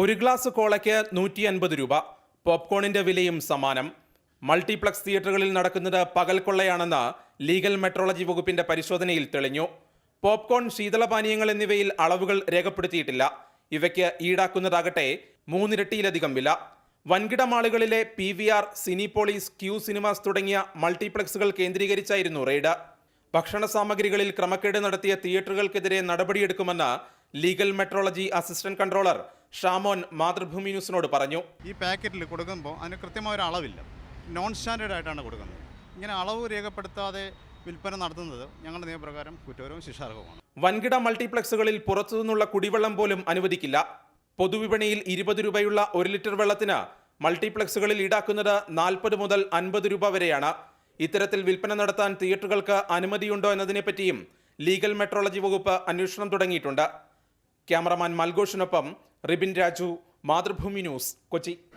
ഒരു ഗ്ലാസ് കോളയ്ക്ക് 150 രൂപ. പോപ്കോണിന്റെ വിലയും സമാനം. മൾട്ടിപ്ലക്സ് തിയേറ്ററുകളിൽ നടക്കുന്നത് പകൽ കൊള്ളയാണെന്ന് ലീഗൽ മെട്രോളജി വകുപ്പിന്റെ പരിശോധനയിൽ തെളിഞ്ഞു. പോപ്കോൺ, ശീതളപാനീയങ്ങൾ എന്നിവയിൽ അളവുകൾ രേഖപ്പെടുത്തിയിട്ടില്ല. ഇവയ്ക്ക് ഈടാക്കുന്നതാകട്ടെ 3 ഇരട്ടിയിലധികം വില. വൻകിട മാളുകളിലെ PVR, സിനിപോളിസ്, ക്യൂ സിനിമാസ് തുടങ്ങിയ മൾട്ടിപ്ലക്സുകൾ കേന്ദ്രീകരിച്ചായിരുന്നു റെയ്ഡ്. ഭക്ഷണ സാമഗ്രികളിൽ ക്രമക്കേട് നടത്തിയ തിയേറ്ററുകൾക്കെതിരെ നടപടിയെടുക്കുമെന്ന് legal metrology assistant controller Shamon Mathrubhumi ന്യൂസിനോട് പറഞ്ഞു. ഈ പാക്കറ്റിൽ കൊടുക്കുമ്പോൾ അതിന് കൃത്യമായ ഒരു അളവില്ല, നോൺ സ്റ്റാൻഡേർഡ് ആയിട്ടാണ് കൊടുക്കുന്നത്. ഇങ്ങനെ അളവ് രേഖപ്പെടുത്താതെ വിൽപ്പന നടത്തുന്നത് ഞങ്ങളുടെ നിയമപ്രകാരം കുറ്റകരവും ശിക്ഷാർഹവുമാണ്. വൻകിട മൾട്ടിപ്ലക്സുകളിൽ പുറത്തുനിന്നുള്ള കുടിവെള്ളം പോലും അനുവദിക്കില്ല. പൊതുവിപണിയിൽ 20 രൂപയുള്ള 1 ലിറ്റർ വെള്ളത്തിന് മൾട്ടിപ്ലക്സുകളിൽ ഈടാക്കുന്നത് 40 മുതൽ 50 രൂപ വരെയാണ്. ഇത്തരത്തിൽ വിൽപ്പന നടത്താൻ തിയേറ്ററുകൾക്ക് അനുമതിയുണ്ടോ എന്നതിനെപ്പറ്റിയും ലീഗൽ മെട്രോളജി വകുപ്പ് അന്വേഷണം തുടങ്ങിയിട്ടുണ്ട്. ക്യാമറമാൻ മൽഘോഷിനൊപ്പം റിബിൻ രാജു, മാതൃഭൂമി ന്യൂസ്, കൊച്ചി.